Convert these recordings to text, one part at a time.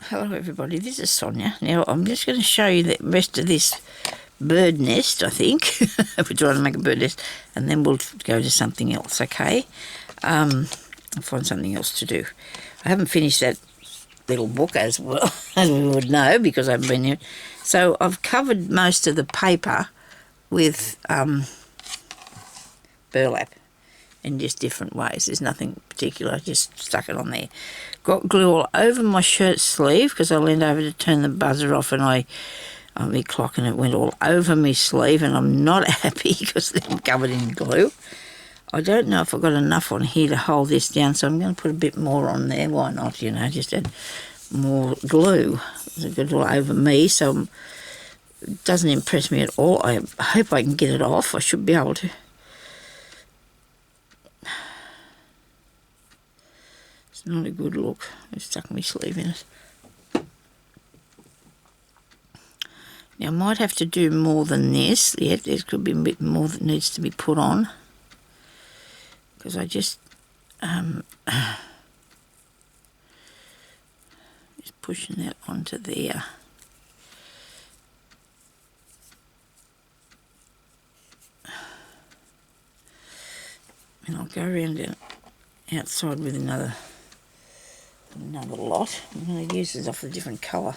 Hello everybody, this is Sonya. Now I'm just going to show you the rest of this bird nest, I think. We're trying to make a bird nest, and then we'll go to something else, okay? I'll find something else to do. I haven't finished that little book as well, as we would know, because I've been here. So I've covered most of the paper with burlap in just different ways. There's nothing particular, I just stuck it on there. Got glue all over my shirt sleeve because I leaned over to turn the buzzer off and my clock, and it went all over my sleeve, and I'm not happy because I'm covered in glue. I don't know if I've got enough on here to hold this down, so I'm going to put a bit more on there. Why not, you know, just add more glue. It's got it all over me, so it doesn't impress me at all. I hope I can get it off. I should be able to. It's not a good look. I stuck my sleeve in it. Now I might have to do more than this. Yeah, there could be a bit more that needs to be put on, because I just pushing that onto there. And I'll go around and outside with another lot. I'm going to use this off a different colour.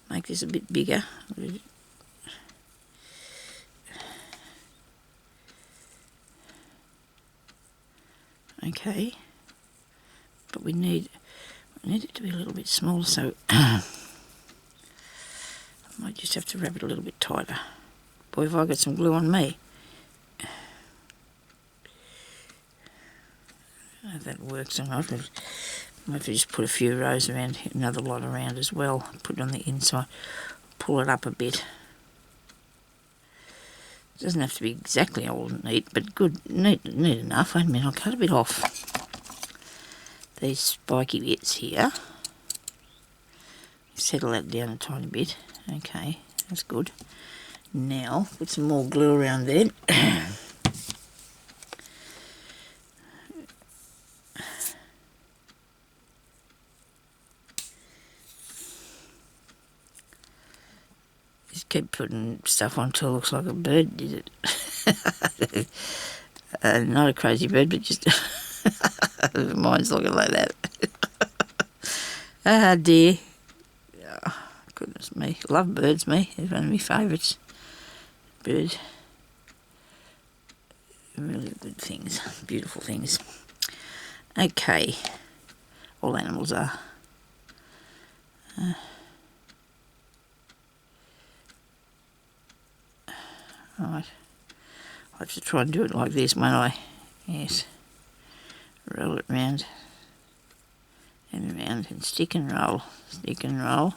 Make this a bit bigger. Okay, but we need it to be a little bit smaller, so I might just have to wrap it a little bit tighter. Boy, have I got some glue on me. I don't know if that works or not. I might have to just put a few rows around, another lot around as well. Put it on the inside, pull it up a bit. It doesn't have to be exactly all neat, but good, neat enough. Wait a minute, I'll cut a bit off these spiky bits here. Settle that down a tiny bit. Okay, that's good. Now, put some more glue around there. Just keep putting stuff on until it looks like a bird did it. Not a crazy bird, but just mine's looking like that. Ah dear. Oh, goodness me. Love birds, me. They're one of my favourites. Bird. Really good things. Beautiful things. Okay. All animals are. Right. I have to try and do it like this, won't I? Yes. Roll it round and round and stick and roll. Stick and roll.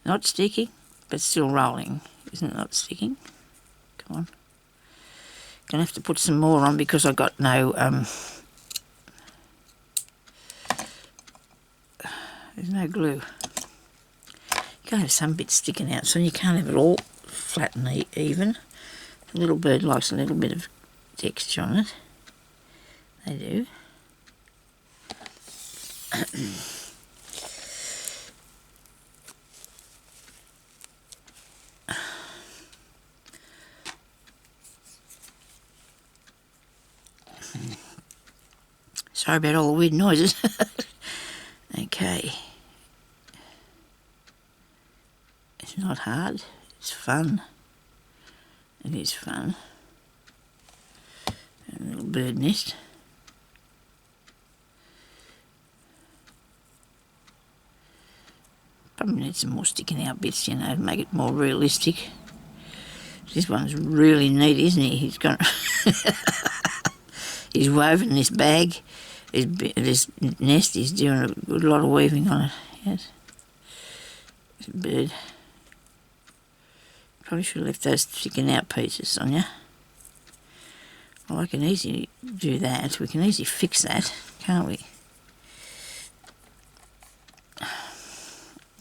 Not sticking, but still rolling. Isn't it not sticking? Come on. Gonna have to put some more on because I got no there's no glue. You gotta have some bits sticking out, so you can't have it all flat and even. The little bird likes a little bit of texture on it. They do. Sorry about all the weird noises. Okay. It's not hard. It's fun. It is fun. A little bird nest. Probably need some more sticking out bits, you know, to make it more realistic. This one's really neat, isn't he? He's got he's woven this bag, this nest. He's doing a good lot of weaving on it. Yes, it's a bird. Probably should have left those sticking out pieces, Sonya. Well, I can easily do that. We can easily fix that, can't we?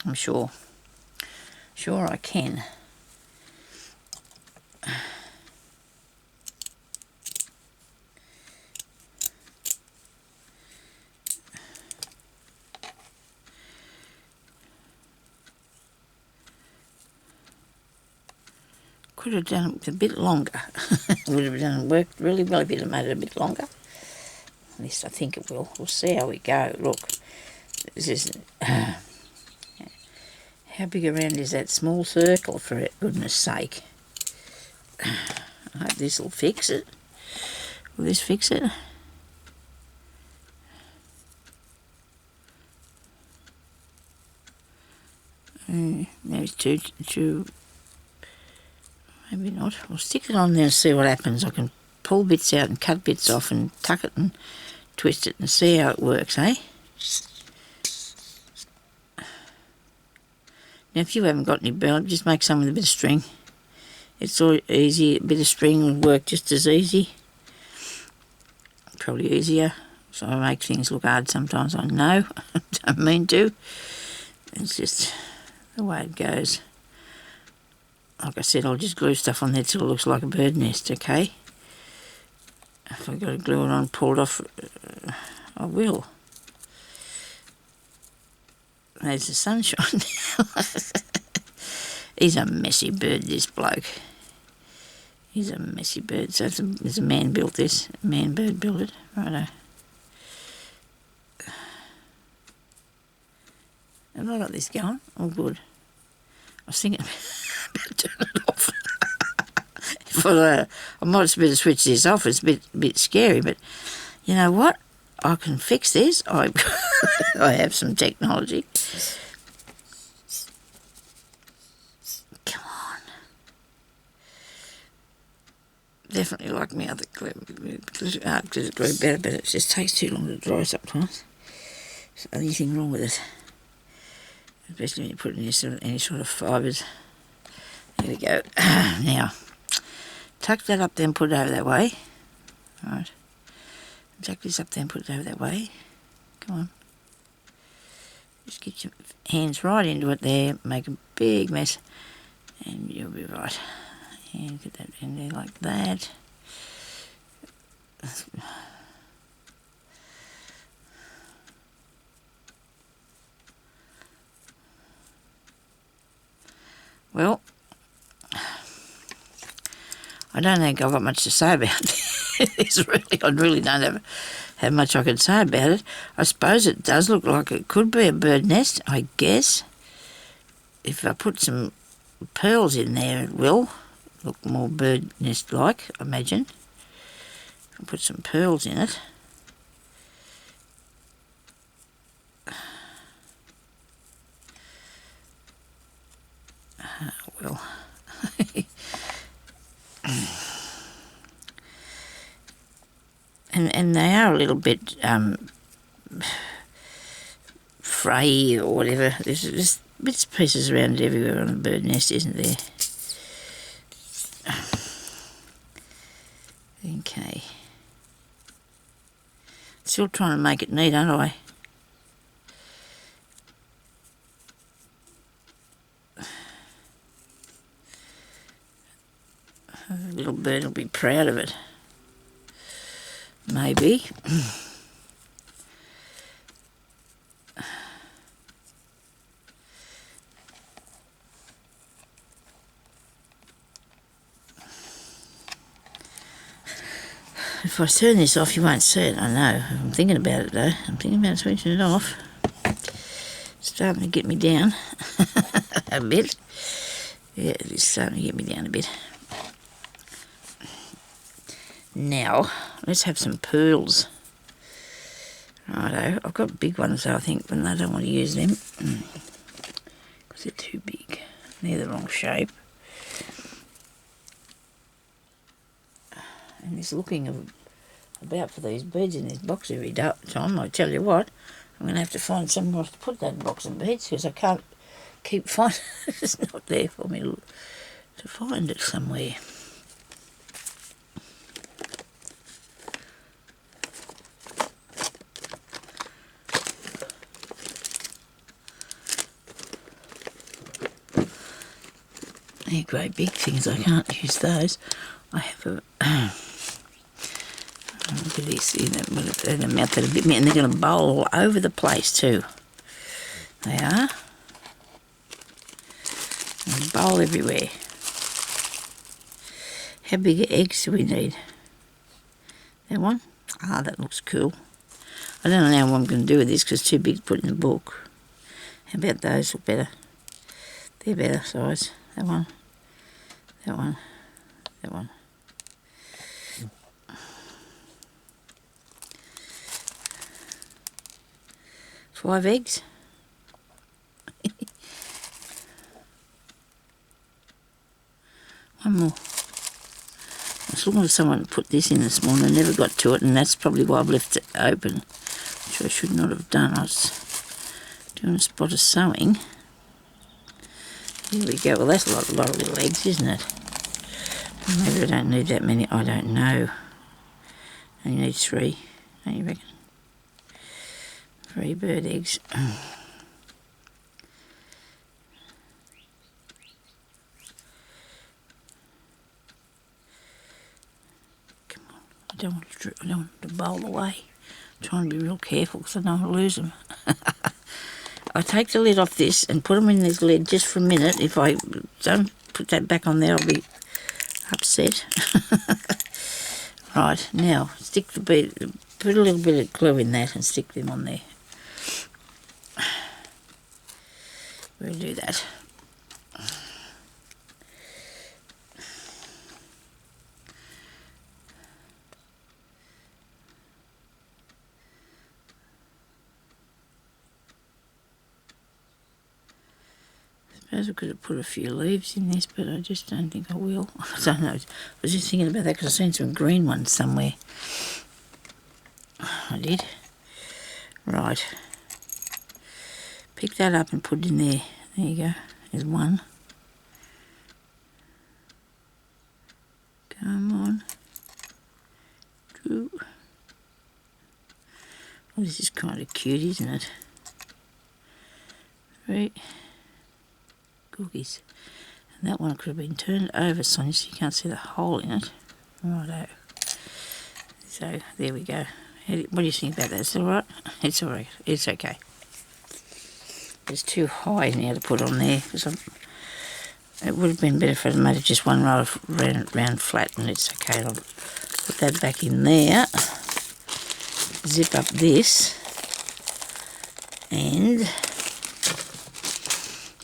I'm sure. Sure I can. could have done it a bit longer. Would have done worked really well if you'd have made it a bit longer. At least I think it will. We'll see how we go. Look, this is... how big around is that small circle, for goodness sake? I hope this will fix it. Will this fix it? Maybe it's too... Maybe not. We'll stick it on there and see what happens. I can pull bits out and cut bits off and tuck it and twist it and see how it works, eh? Now, if you haven't got any burlap, just make some with a bit of string. It's all easy. A bit of string would work just as easy. Probably easier. So I make things look hard sometimes, I know. I don't mean to. It's just the way it goes. Like I said, I'll just glue stuff on there till it looks like a bird nest, okay? If I've got to glue it on, pull it off, I will. There's the sunshine. He's a messy bird, this bloke. He's a messy bird. So it's a man built this. A man bird built it. Righto. Have I got this going? Oh, good. I was thinking about turning it off. I might just better switch this off. It's a bit scary, but you know what? I can fix this. I have some technology. Come on. Definitely like my other glue because it grew better, but it just takes too long to dry sometimes. There's anything wrong with it, especially when you put in any sort of fibres. There we go. Now, tuck that up there and put it over that way. All right. Tuck this up there and put it over that way. Come on. Just get your hands right into it there. Make a big mess. And you'll be right. And get that in there like that. Well, I don't think I've got much to say about this. I really don't have much I could say about it. I suppose it does look like it could be a bird nest, I guess. If I put some pearls in there, it will look more bird nest-like, I imagine. If I put some pearls in it. Well... and they are a little bit fray or whatever. There's bits and pieces around it everywhere on a bird nest, isn't there? Okay. Still trying to make it neat, aren't I? The little bird will be proud of it. Maybe. If I turn this off, you won't see it, I know. I'm thinking about it, though. I'm thinking about switching it off. It's starting to get me down a bit. Yeah, it's starting to get me down a bit. Now, let's have some pearls. Righto, I've got big ones though, I think, but I don't want to use them because they're too big. They're the wrong shape. And this looking about for these beads in this box every time, I tell you what, I'm going to have to find somewhere to put that box of beads because I can't keep finding it. It's not there for me to find it somewhere. They're great big things, I can't use those. I have a... look at this, they're going to mount that a bit, and they're going to bowl all over the place too. They are. And bowl everywhere. How big eggs do we need? That one? Ah, that looks cool. I don't know what I'm going to do with this because it's too big to put in the book. How about those? Look better. They're better size. That one. That one. That one. Five eggs. One more. I was looking for someone to put this in this morning. I never got to it, and that's probably why I've left it open, which I should not have done. I was doing a spot of sewing. Here we go. Well, that's a lot of little eggs, isn't it? Maybe I don't need that many. I don't know. I need 3. Don't you reckon? 3 bird eggs. Come on. I don't want to bowl away. I'm trying to be real careful because I don't want to lose them. I take the lid off this and put them in this lid just for a minute. If I don't put that back on there, I'll be upset. Right, now stick the bead, put a little bit of glue in that and stick them on there. We'll do that. I suppose I could have put a few leaves in this, but I just don't think I will. I don't know. I was just thinking about that because I've seen some green ones somewhere. I did. Right. Pick that up and put it in there. There you go. There's one. Come on. 2. Oh, this is kind of cute, isn't it? 3. Cookies. And that one could have been turned over, Sonya, so you can't see the hole in it. Righto. So, there we go. What do you think about that? Is it alright? It's alright. It's okay. It's too high now to put on there, because it would have been better if I'd made it just one row round flat, and it's okay. I'll put that back in there. Zip up this. And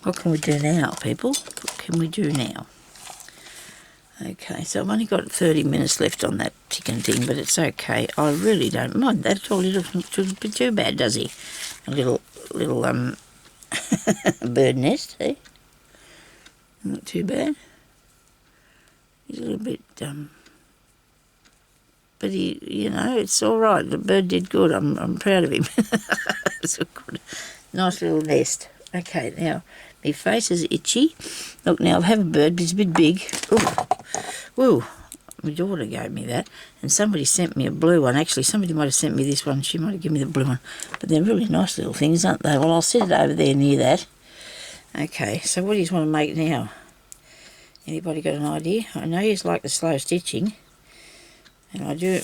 what can we do now, people? What can we do now? Okay, so I've only got 30 minutes left on that ticking thing, but it's okay. I really don't mind that at all. He doesn't be too bad, does he? A little bird nest, eh? Not too bad. He's a little bit, but he, you know, it's all right. The bird did good. I'm proud of him. It's a good, nice little nest. Okay, now my face is itchy. Look, now I have a bird, but it's a bit big. Ooh, woo! My daughter gave me that, and somebody sent me a blue one. Actually, somebody might have sent me this one. She might have given me the blue one. But they're really nice little things, aren't they? Well, I'll set it over there near that. Okay, so what do you want to make now? Anybody got an idea? I know you like the slow stitching, and I do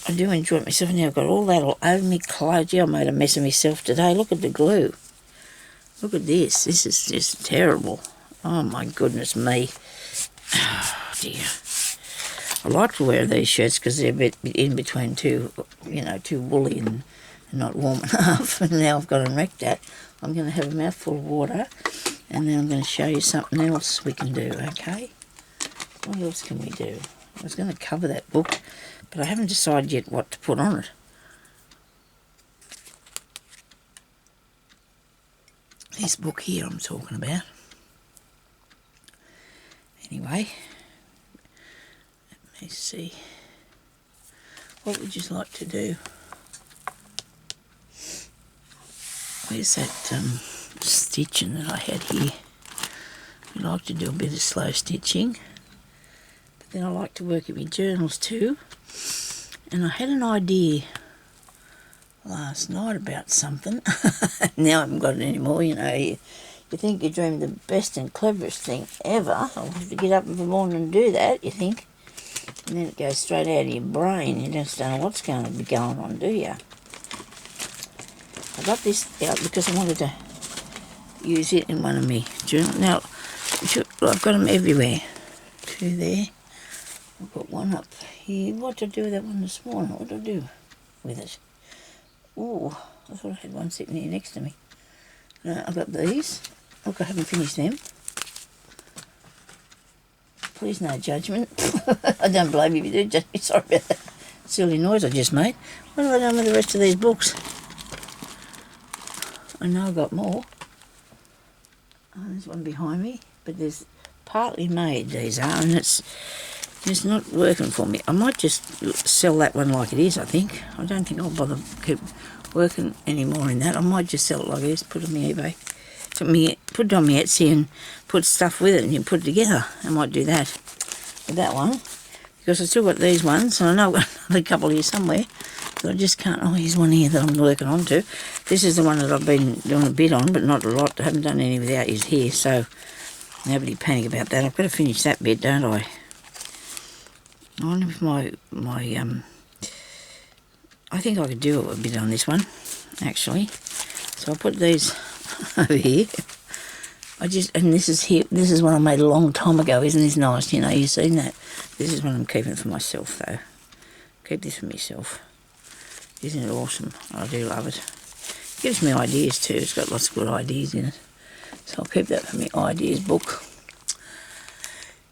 enjoy it myself. Now I've got all that all over me clothes. Yeah, I made a mess of myself today. Look at the glue. Look at this. This is just terrible. Oh, my goodness me. Oh, dear. I like to wear these shirts because they're a bit in between too woolly and not warm enough. And now I've got to wreck that. I'm going to have a mouthful of water, and then I'm going to show you something else we can do, okay? What else can we do? I was going to cover that book, but I haven't decided yet what to put on it. This book here I'm talking about. Anyway, let me see. What would you like to do? Where's that stitching that I had here? I like to do a bit of slow stitching, but then I like to work at my journals too. And I had an idea last night about something. Now I haven't got it anymore. You know, you think you dream the best and cleverest thing ever. I'll have to get up in the morning and do that, you think. And then it goes straight out of your brain. You just don't know what's going to be going on, do you? I got this out because I wanted to use it in one of my journals. Now, I've got them everywhere. 2 there, I've got one up here. What did I do with that one this morning? What did I do with it? Oh, I thought I had one sitting here next to me. No, I've got these. Look, I haven't finished them. Please, no judgment. I don't blame you if you do judge me. Sorry about that silly noise I just made. What have I done with the rest of these books? I know I've got more. Oh, there's one behind me, but there's partly made, these are, and it's not working for me. I might just sell that one like it is, I think. I don't think I'll bother keep working anymore in that. I might just sell it like it is, put it on my eBay. Put it on my Etsy and put stuff with it and you put it together. I might do that with that one. Because I've still got these ones, and I know I've got another couple here somewhere. But I just can't. Oh, here's one here that I'm working on too. This is the one that I've been doing a bit on, but not a lot. I haven't done any without his here, so nobody panic about that. I've got to finish that bit, don't I? I wonder if I think I could do a bit on this one, actually. So I'll put these over here. And this is one I made a long time ago. Isn't this nice? You know, you've seen that. This is one I'm keeping for myself, though. Keep this for myself. Isn't it awesome? I do love it. Gives me ideas too. It's got lots of good ideas in it. So I'll keep that for my ideas book.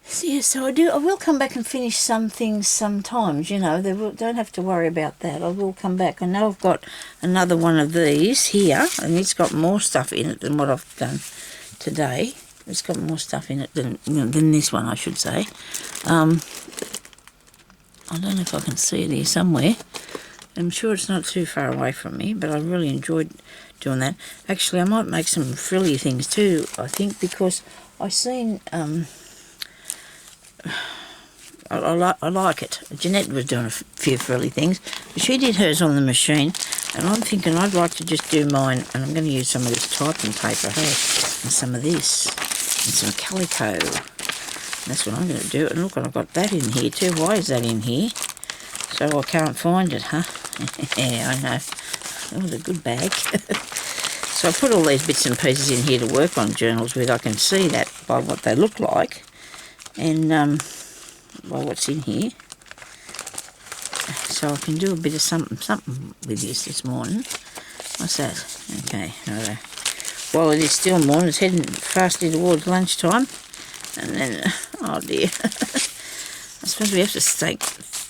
So, yeah, so I will come back and finish some things sometimes, you know. Don't have to worry about that. I will come back. I know I've got another one of these here, and it's got more stuff in it than what I've done today. It's got more stuff in it than this one, I should say. I don't know if I can see it here somewhere. I'm sure it's not too far away from me, but I really enjoyed doing that. Actually, I might make some frilly things too, I think, because I've seen... I like it. Jeanette was doing a few frilly things, but she did hers on the machine, and I'm thinking I'd like to just do mine, and I'm going to use some of this typing paper, hey, and some of this, and some calico. That's what I'm going to do. And look, I've got that in here too. Why is that in here? So I can't find it, huh? Yeah, I know. That was a good bag. So I put all these bits and pieces in here to work on journals with. I can see that by what they look like, and by what's in here. So I can do a bit of something with this morning. What's that? Okay, righto. Well, it is still morning. It's heading fastly towards lunchtime. And then, oh dear. I suppose we have to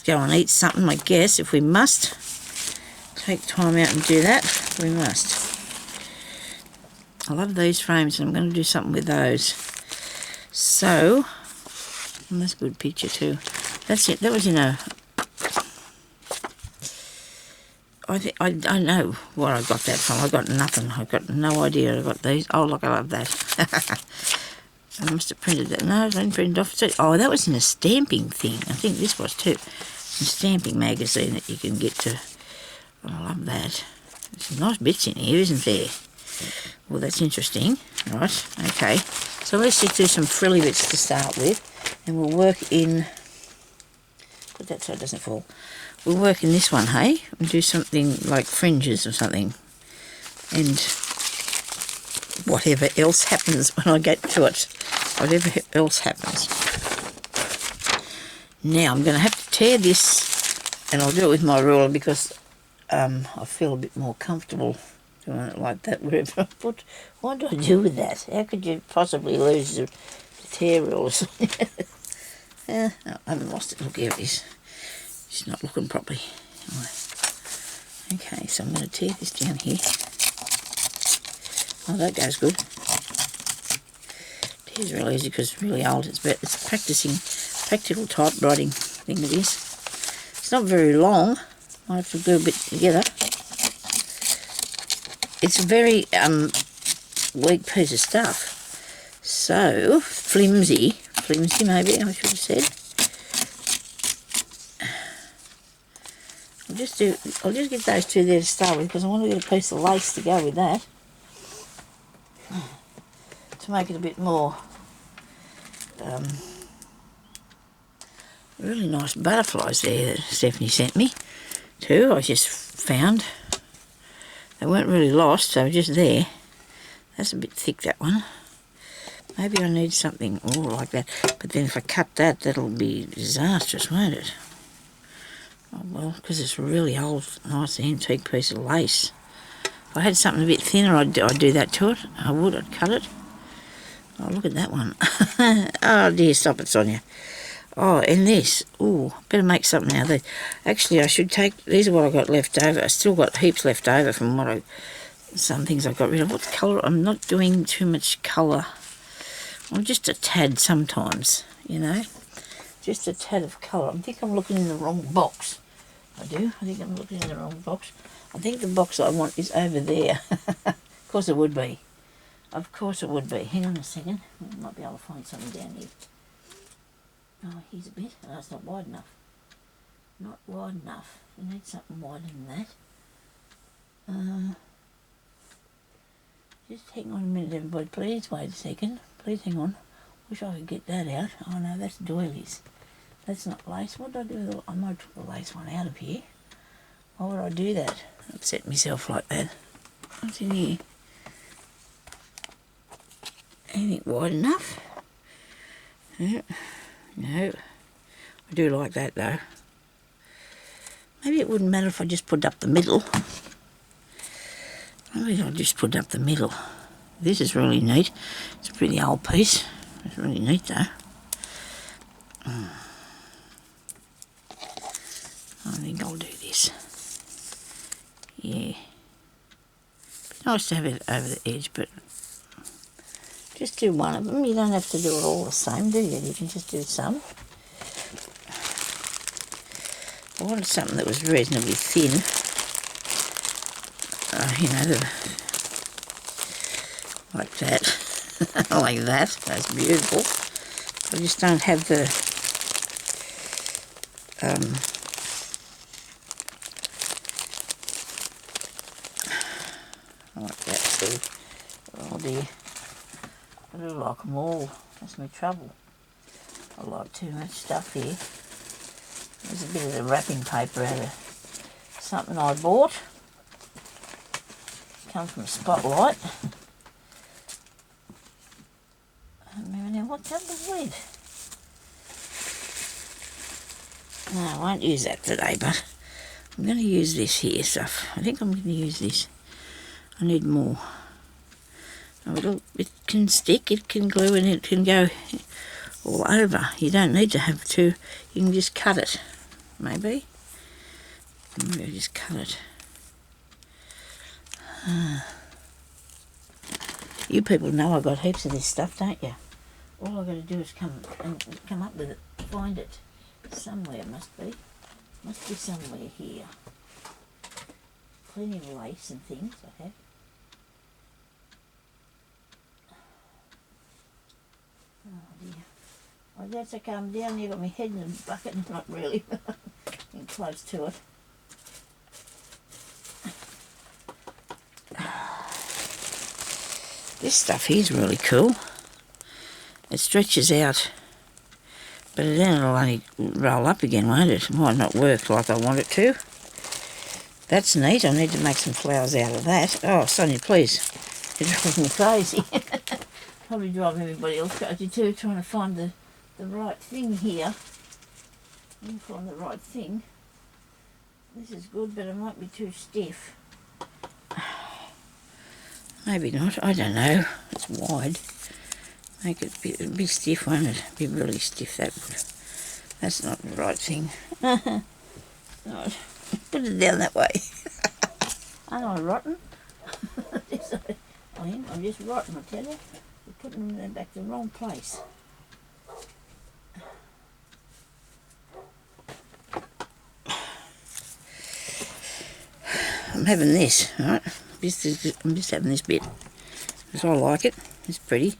go and eat something, I guess, if we must. Take time out and do that. We must. I love these frames, and I'm going to do something with those. So, and that's a good picture too. That's it. That was, you know, I know where I got that from. I got nothing. I got no idea I got these. Oh, look, I love that. I must have printed that. No, I didn't print it off. Oh, that was in a stamping thing. I think this was too. A stamping magazine that you can get to. Oh, I love that. There's some nice bits in here, isn't there? Well, that's interesting. Right, okay. So let's just do some frilly bits to start with. And we'll work in... Put that so it doesn't fall. We'll work in this one, hey? And do something like fringes or something. And whatever else happens when I get to it. Whatever else happens. Now I'm going to have to tear this, and I'll do it with my ruler because I feel a bit more comfortable doing it like that wherever I put. What do I do with that? How could you possibly lose the tear rulers? No, I haven't lost it. Look, here it is. It's not looking properly. Okay, so I'm going to tear this down here. Oh, that goes good. Tear's really easy because it's really old. It's practical typewriting thing it is. It's not very long. I have to do a bit together. It's a very weak piece of stuff. So, flimsy maybe I should have said. I'll just get those two there to start with because I want to get a piece of lace to go with that. To make it a bit more really nice butterflies there that Stephanie sent me too. I just found they weren't really lost, they were just there. That's a bit thick, that one. Maybe I need something more like that. But then if I cut that, that'll be disastrous, won't it? Oh well, because it's a really old, nice antique piece of lace. If I had something a bit thinner, I'd do that to it. I would, I'd cut it. Oh, look at that one. Oh dear, stop it, Sonya. Oh, and this. Ooh, better make something out of these. Actually, I should take, these are what I got left over. I still got heaps left over from some things I got rid of. What colour? I'm not doing too much colour. I'm just a tad sometimes, you know. Just a tad of colour. I think I'm looking in the wrong box. I think I'm looking in the wrong box. I think the box I want is over there. Of course it would be. Of course it would be. Hang on a second. I might be able to find something down here. Oh, here's a bit. Oh, it's not wide enough. Not wide enough. I need something wider than that. Just hang on a minute, everybody. Please wait a second. Please hang on. Wish I could get that out. Oh no, that's doilies. That's not lace. What did I do with it? I might put the lace one out of here. Why would I do that? Upset myself like that. What's in here? Anything wide enough? No. No. I do like that though. Maybe it wouldn't matter if I just put up the middle. Maybe I'll just put up the middle. This is really neat. It's a pretty old piece. It's really neat though. I think I'll do this. Yeah. Be nice to have it over the edge, but just do one of them. You don't have to do it all the same, do you? You can just do some. I wanted something that was reasonably thin. You know, like that. Like that. That's beautiful. I just don't have the I like that too. Oh dear. I do like them all. That's my trouble. I like too much stuff here. There's a bit of the wrapping paper out of something I bought. Come from Spotlight. I don't remember now what that was with. No, I won't use that today, but I'm going to use this here stuff. I think I'm going to use this. I need more. It can stick, it can glue, and it can go all over. You don't need to have two. You can just cut it, maybe. Maybe just cut it. You people know I've got heaps of this stuff, don't you? All I've got to do is come up with it, find it. Somewhere it must be. Must be somewhere here. Plenty of lace and things I have. Oh dear. Oh, that's okay, I'm down here, got my head in a bucket, not really, getting close to it. This stuff here is really cool. It stretches out, but then it'll only roll up again, won't it? It might not work like I want it to. That's neat. I need to make some flowers out of that. Oh, Sonya, please. You're driving me crazy. Probably driving everybody else crazy too, trying to find the right thing here. Let me find the right thing. This is good, but it might be too stiff. Maybe not, I don't know. It's wide. Make it be stiff, won't it? Be really stiff, that would. That's not the right thing. Right. Put it down that way. Aren't I rotten? I'm just rotten, I tell you. You're putting them back the wrong place. I'm having this, right? I'm just having this bit because I like it. It's pretty.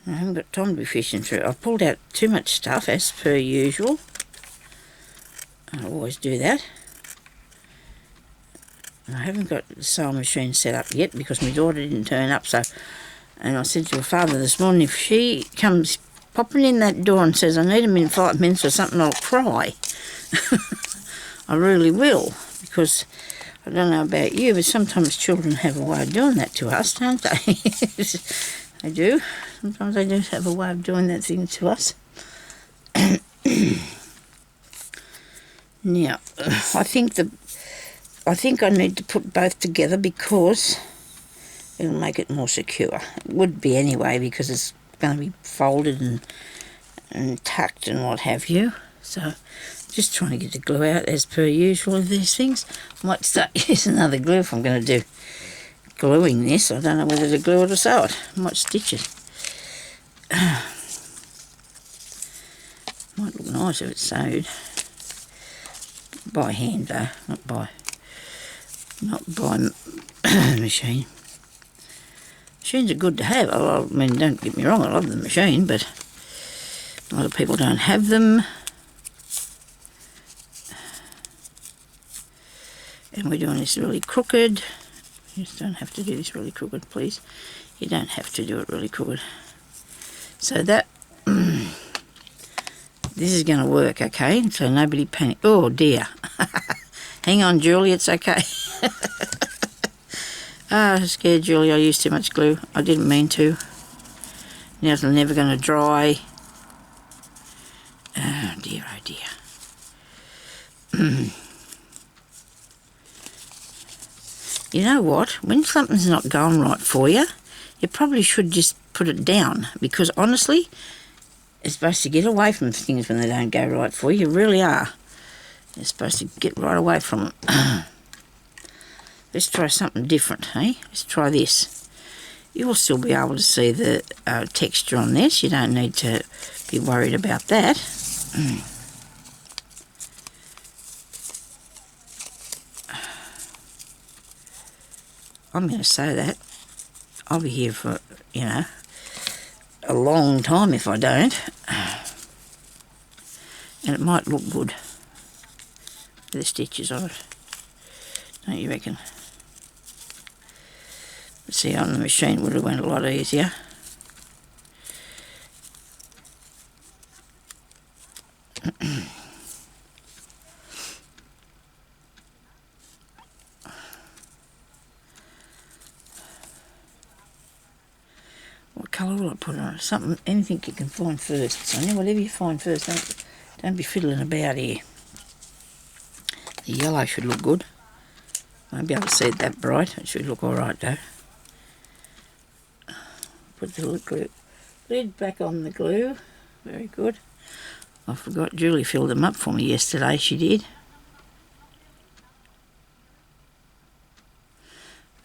I haven't got time to be fishing through. I've pulled out too much stuff as per usual. I always do that. I haven't got the sewing machine set up yet because my daughter didn't turn up. And I said to her father this morning, if she comes popping in that door and says, I need them in 5 minutes or something, I'll cry. I really will, because I don't know about you, but sometimes children have a way of doing that to us, don't they? They do. Sometimes they do have a way of doing that thing to us. Now, I think I need to put both together because it'll make it more secure. It would be anyway because it's going to be folded and tucked and what have you. So just trying to get the glue out as per usual of these things. I might start using another glue if I'm going to do gluing this. I don't know whether to glue it or sew it. I might stitch it. Might look nice if it's sewed. By hand though, not by machine. Machines are good to have. I mean, don't get me wrong, I love the machine, but a lot of people don't have them. And we're doing this really crooked. You just don't have to do this really crooked, please. You don't have to do it really crooked. So that, this is going to work, okay? So nobody panic. Oh dear. Hang on, Julie, it's okay. I was scared, Julie, I used too much glue. I didn't mean to. Now it's never going to dry. Oh dear, oh dear. You know what? When something's not going right for you, you probably should just put it down, because honestly, it's supposed to get away from things when they don't go right for you. You really are. You're supposed to get right away from them. Let's try something different, hey? Let's try this. You'll still be able to see the texture on this. You don't need to be worried about that. I'm going to sew that. I'll be here for, you know, a long time if I don't. And it might look good with the stitches on it. Don't you reckon? See, on the machine would have went a lot easier. What colour will I put on it? Something, anything you can find first, Sonia. Whatever you find first. Don't be fiddling about here. The yellow should look good. I won't be able to see it that bright. It should look all right though. Put the glue lid back on the glue. Very good. I forgot Julie filled them up for me yesterday. She did.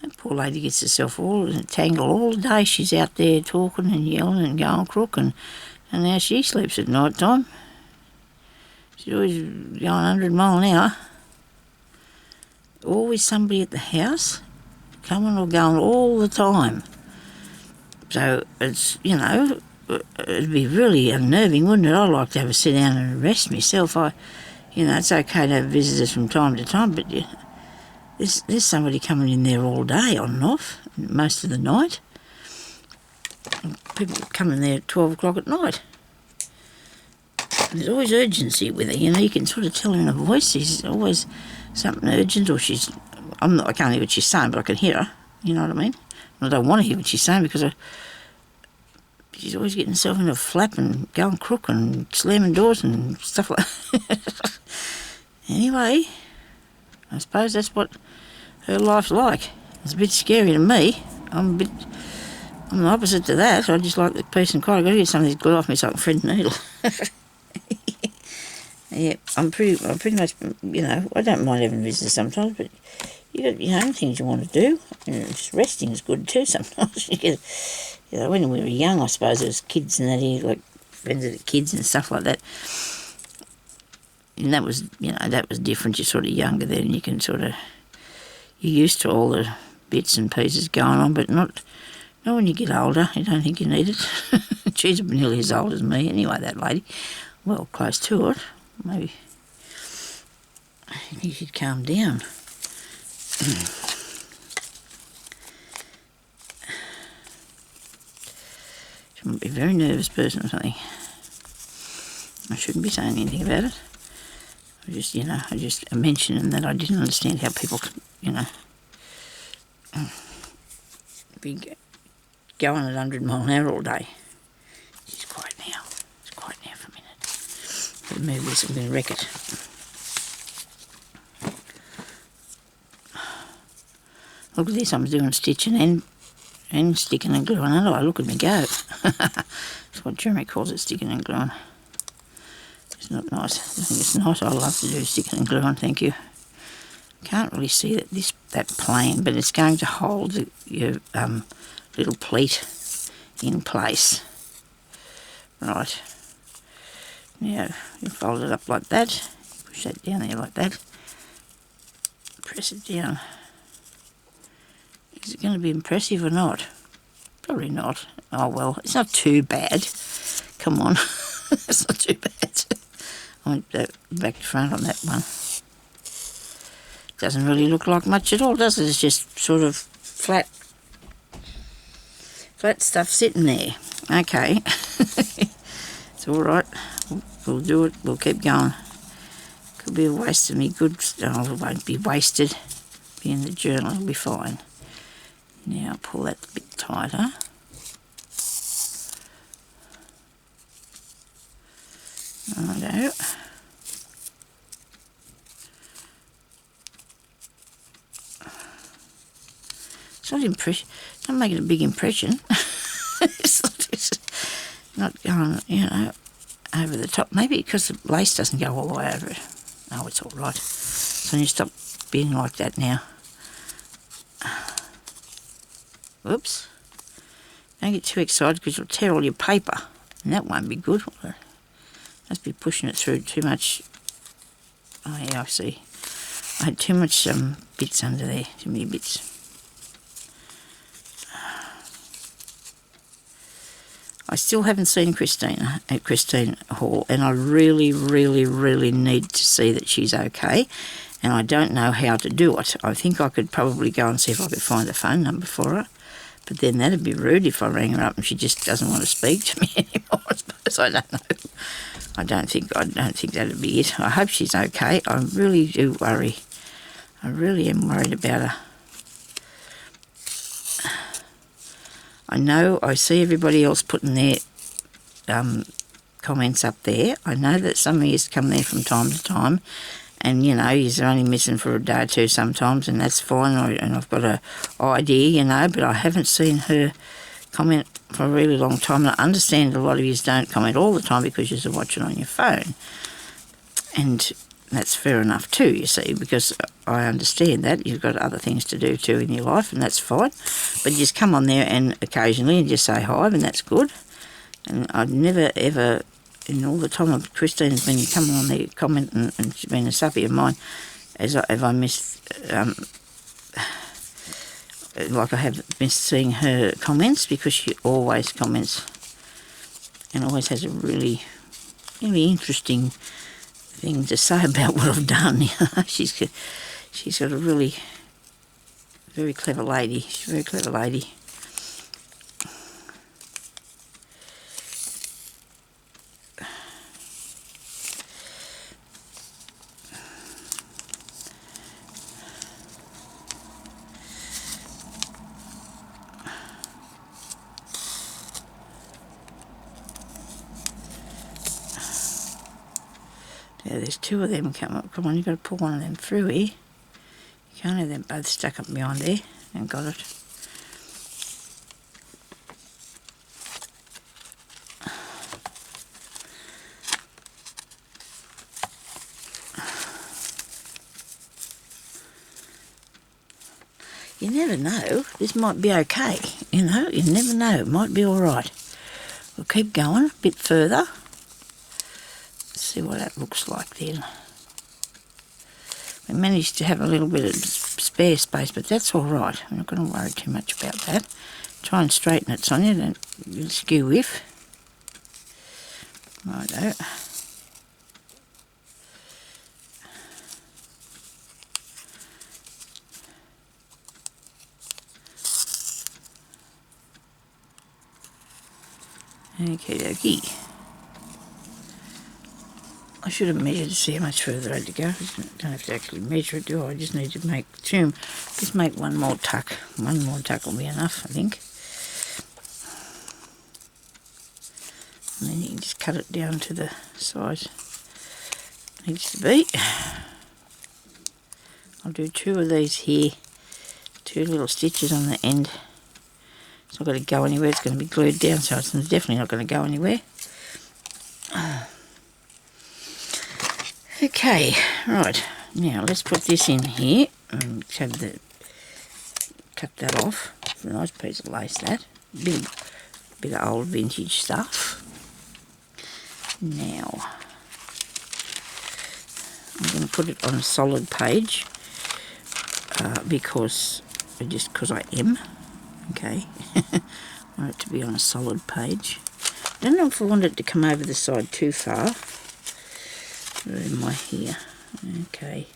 That poor lady gets herself all tangled all day. She's out there talking and yelling and going crook, and now she sleeps at night time. She's always going 100 mile an hour. Always somebody at the house, coming or going all the time. So it's, you know, it'd be really unnerving, wouldn't it? I'd like to have a sit down and rest myself. You know, it's okay to have visitors from time to time, but there's somebody coming in there all day on and off, most of the night. People come in there at 12 o'clock at night. And there's always urgency with her, you know, you can sort of tell in her voice, there's always something urgent, or I can't hear what she's saying, but I can hear her, you know what I mean? I don't want to hear what she's saying because she's always getting herself in a flap and going crook and slamming doors and stuff like that. Anyway, I suppose that's what her life's like. It's a bit scary to me. I'm the opposite to that. I just like the peace and quiet. I've got to get some of these glue off me so I can thread the needle. Yeah, I'm pretty much, you know, I don't mind having visitors sometimes, but you got your own things you want to do. And just resting is good too sometimes. You know, when we were young, I suppose there was kids and that here, like friends of the kids and stuff like that. And that was, you know, that was different. You're sort of younger then, and you can sort of, you're used to all the bits and pieces going on, but not when you get older. You don't think you need it. She's nearly as old as me anyway, that lady. Well, close to it. Maybe I think you should calm down. She might be a very nervous person or something. I shouldn't be saying anything about it. I just mentioned that I didn't understand how people could, you know, be going at 100 mile an hour all day. She's quiet now. It's quiet now for a minute. Better move this, I'm going to wreck it. Look at this, I'm doing stitching and sticking and gluing, aren't I? Look at me go. That's what Jeremy calls it, sticking and gluing. It's not nice. I think it's nice. I love to do sticking and gluing, thank you. Can't really see that plane, but it's going to hold your little pleat in place. Right. Now, you fold it up like that. Push that down there like that. Press it down. Is it going to be impressive or not? Probably not. Oh well, it's not too bad. Come on. It's not too bad. I went back to front on that one. Doesn't really look like much at all, does it? It's just sort of flat stuff sitting there. Okay. It's all right. We'll do it. We'll keep going. Could be a waste of me good. Oh, it won't be wasted. Be in the journal. It'll be fine. Now pull that a bit tighter. Righto. It's not making a big impression. it's not going, over the top. Maybe because the lace doesn't go all the way over it. Oh, it's all right. So you stop being like that now. Whoops. Don't get too excited because you'll tear all your paper. And that won't be good. Must be pushing it through too much. Oh yeah, I see. I had too much bits under there. Too many bits. I still haven't seen Christina at Christine Hall, and I really, really, really need to see that she's okay, and I don't know how to do it. I think I could probably go and see if I could find a phone number for her, but then that'd be rude if I rang her up and she just doesn't want to speak to me anymore, I suppose. I don't know. I don't think that'd be it. I hope she's okay. I really do worry. I really am worried about her. I know I see everybody else putting their comments up there. I know that some of you come there from time to time, and you're only missing for a day or two sometimes, and that's fine. And I've got an idea, but I haven't seen her comment for a really long time. And I understand a lot of you don't comment all the time because you're watching on your phone, and that's fair enough too, you see, because I understand that you've got other things to do too in your life, and that's fine. But you just come on there and occasionally and just say hi, and that's good. And I've never ever, in all the time of Christine's been coming on there commenting, and she's been a suppy of mine, have I missed, like I have missed seeing her comments, because she always comments and always has a really, really interesting thing to say about what I've done. She's got a really very clever lady. She's a very clever lady. Yeah, there's two of them come up. Come on, you've got to pull one of them through here. You can't have them both stuck up behind there. And got it. You never know. This might be okay. You never know. It might be all right. We'll keep going a bit further. See what that looks like then. We managed to have a little bit of spare space, but that's all right. I'm not going to worry too much about that. Try and straighten it, Sonya, don't skew whiff. Righto. Okie dokie. I should have measured to see how much further I had to go. I don't have to actually measure it, do I? I just need to make one more tuck. One more tuck will be enough, I think. cut it down to the size it needs to be. I'll do 2 of these here, 2 little stitches on the end. It's not going to go anywhere, it's going to be glued down, so it's definitely not going to go anywhere. Okay, right, now let's put this in here and cut that off. It's a nice piece of lace, that. Bit of old vintage stuff. Now, I'm going to put it on a solid page because I am. Okay, I want it to be on a solid page. I don't know if I want it to come over the side too far. Where am I here? Okay,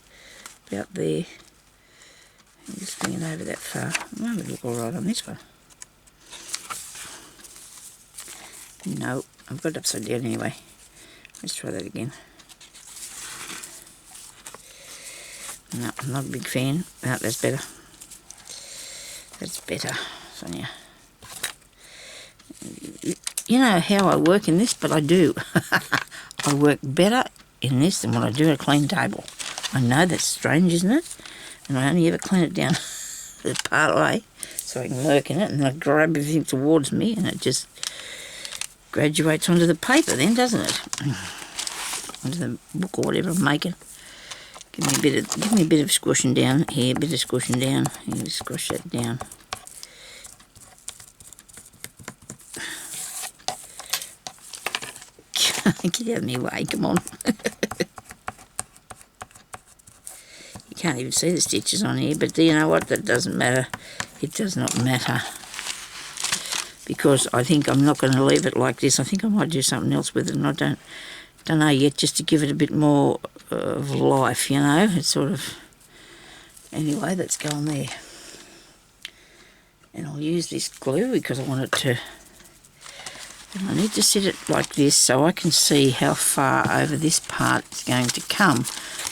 about there. I'm just bring it over that far. That would look alright on this one. No, I've got it upside down anyway. Let's try that again. No, I'm not a big fan. No, that's better. That's better, Sonia. You know how I work in this, but I do. I work better in this than what I do at a clean table. I know that's strange, isn't it? And I only ever clean it down part way so I can work in it, and I grab everything towards me and it just graduates onto the paper then, doesn't it? Onto the book or whatever I'm making. Give me a bit of squishing down here, a bit of squishing down. Here, squish that down. Get out of my way, come on. You can't even see the stitches on here, but you know what? That doesn't matter. It does not matter. Because I think I'm not going to leave it like this. I think I might do something else with it, and I don't know yet, just to give it a bit more of life, you know. It's sort of... Anyway, that's going there. And I'll use this glue because I want it to... And I need to set it like this so I can see how far over this part it's going to come,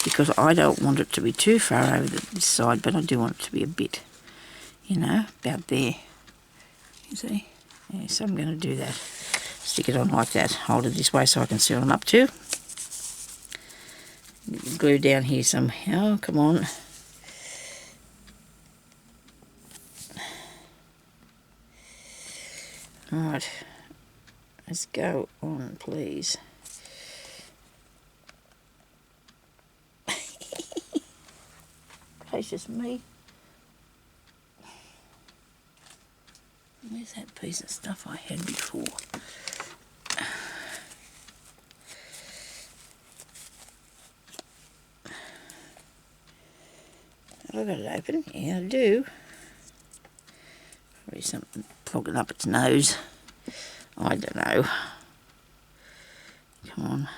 because I don't want it to be too far over this side, but I do want it to be a bit, you know, about there. You see? Yeah, so I'm going to do that. Stick it on like that. Hold it this way so I can see what I'm up to. Glue down here somehow. Come on. Alright. Let's go on, please. Gracious me. Where's that piece of stuff I had before? Have I got it open? Yeah, I do. Probably something clogging up its nose. I don't know. Come on.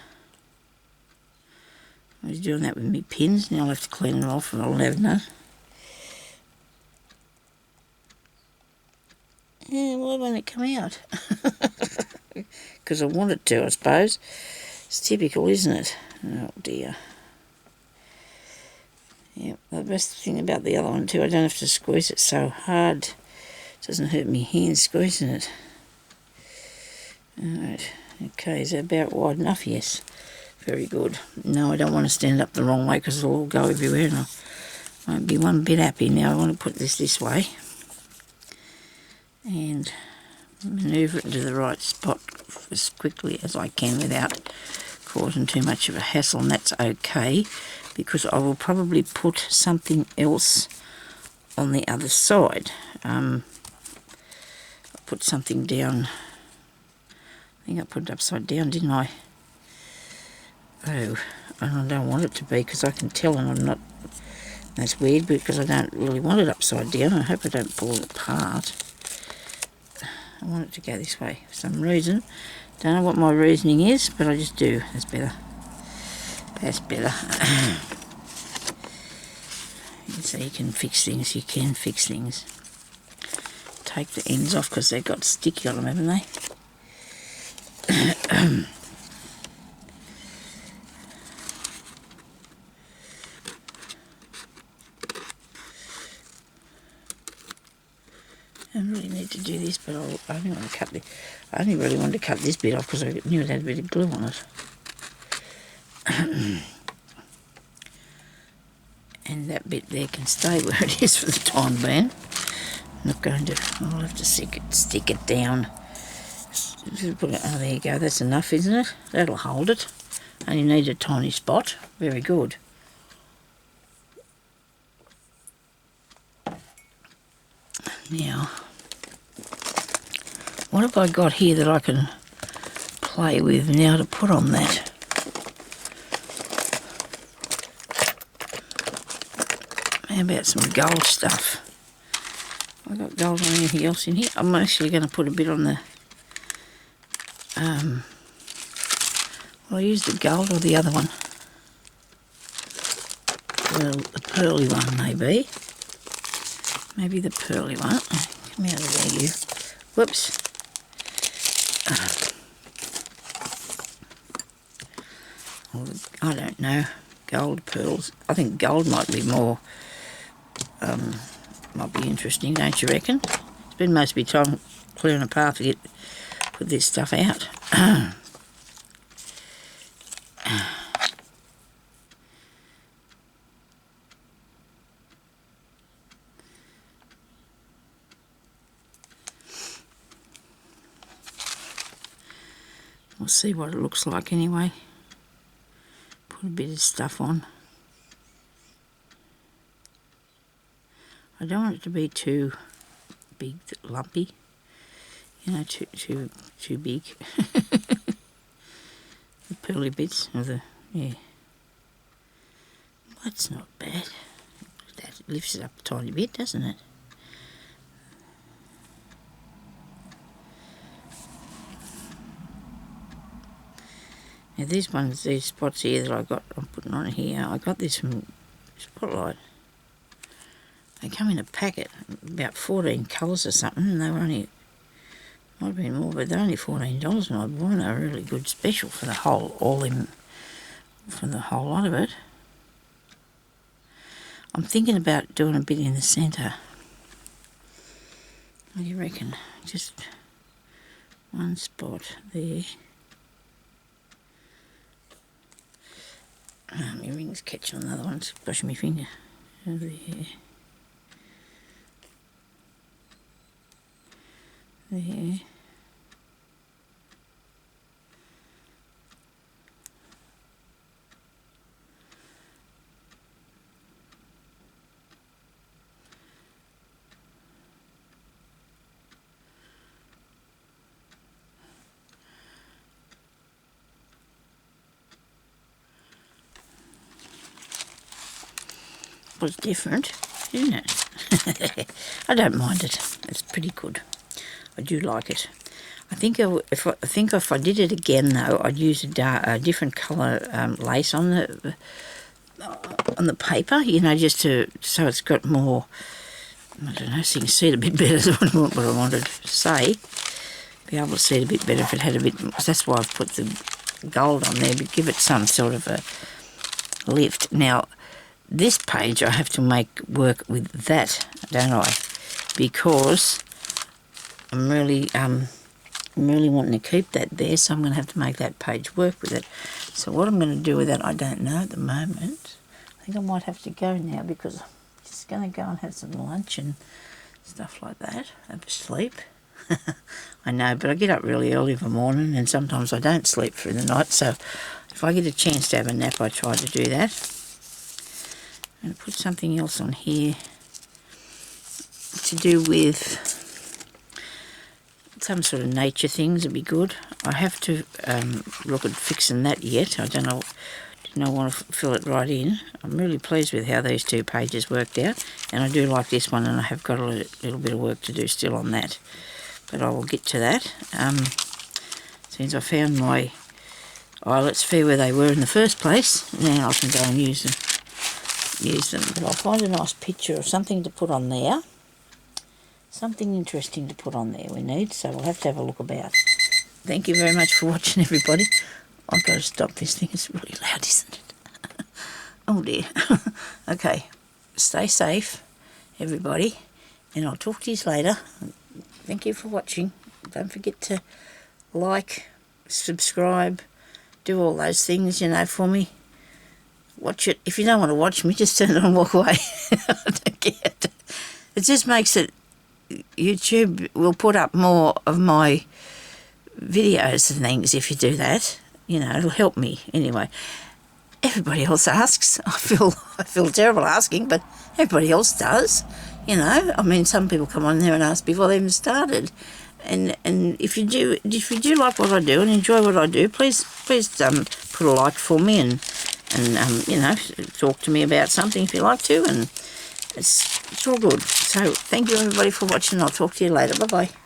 I was doing that with my pins. Now I'll have to clean it off and I'll have none. Yeah, why won't it come out? Because I want it to, I suppose. It's typical, isn't it? Oh dear. Yeah, the best thing about the other one too, I don't have to squeeze it so hard. It doesn't hurt my hands squeezing it. Alright, okay, is that about wide enough? Yes, very good. No, I don't want to stand up the wrong way because it'll all go everywhere and I won't be one bit happy. Now I want to put this way and manoeuvre it into the right spot as quickly as I can without causing too much of a hassle, and that's okay because I will probably put something else on the other side. I'll put something down. I think I put it upside down, didn't I? Oh, and I don't want it to be because I can tell, and I'm not... That's weird because I don't really want it upside down. I hope I don't pull it apart. I want it to go this way for some reason. Don't know what my reasoning is, but I just do. That's better. That's better. So you can fix things. You can fix things. Take the ends off because they've got sticky on them, haven't they? I really need to do this, but I only want to cut I only really wanted to cut this bit off because I knew it had a bit of glue on it. And that bit there can stay where it is for the time being. I'm not going to, I'll have to stick it down. Just put it, oh, there you go, that's enough, isn't it? That'll hold it. Only need a tiny spot. Very good. Now, what have I got here that I can play with now to put on that? How about some gold stuff? Have I got gold on anything else in here? I'm actually going to put a bit on the... will I use the gold or the other one? The pearly one, maybe. Maybe the pearly one. Come out of there, you. Whoops. I don't know. Gold, pearls. I think gold might be more... might be interesting, don't you reckon? Spend most of my time clearing a path to put this stuff out. We'll see what it looks like anyway. Put a bit of stuff on. I don't want it to be too big, lumpy. You know, too big. The pearly bits of the, yeah. That's not bad. That lifts it up a tiny bit, doesn't it? Now these spots here that I'm putting on here, I got this from Spotlight. They come in a packet, about 14 colours or something, and they were only, might have been more, but they're only $14, and I bought them a really good special for the whole, for the whole lot of it. I'm thinking about doing a bit in the centre. What do you reckon? Just one spot there. My ring's catching on the other one, it's brushing my finger. Over there. There. Was different, isn't it? I don't mind it. It's pretty good. I do like it. I think if I did it again though, I'd use a different colour lace on the paper. You know, just so it's got more. I don't know, so you can see it a bit better. Than what I wanted to say. Be able to see it a bit better if it had a bit. That's why I've put the gold on there, but give it some sort of a lift. Now. This page I have to make work with that, don't I? Because I'm really wanting to keep that there, so I'm going to have to make that page work with it. So what I'm going to do with that, I don't know at the moment. I think I might have to go now because I'm just going to go and have some lunch and stuff like that. Have a sleep. I know, but I get up really early in the morning and sometimes I don't sleep through the night. So if I get a chance to have a nap, I try to do that. I'm going to put something else on here to do with some sort of nature things would be good. I have to look at fixing that yet. I don't know, didn't I want to fill it right in. I'm really pleased with how these two pages worked out, and I do like this one, and I have got a little bit of work to do still on that, but I will get to that. Since I found my eyelets fair where they were in the first place, now I can go and use them. But I'll find a nice picture of something to put on there. Something interesting to put on there we need, so we'll have to have a look about. Thank you very much for watching, everybody. I've got to stop this thing, it's really loud, isn't it? Oh dear. Okay, stay safe, everybody, and I'll talk to you later. thank you for watching. Don't forget to like, subscribe, do all those things, you know, for me. Watch it. If you don't want to watch me, just turn it on and walk away. I don't care. It just makes it... YouTube will put up more of my videos and things if you do that. You know, it'll help me anyway. Everybody else asks. I feel terrible asking, but everybody else does. You know, I mean, some people come on there and ask before they even started. And if you do like what I do and enjoy what I do, please put a like for me and you know, talk to me about something if you like to, and it's all good. So thank you everybody for watching. I'll talk to you later. Bye bye.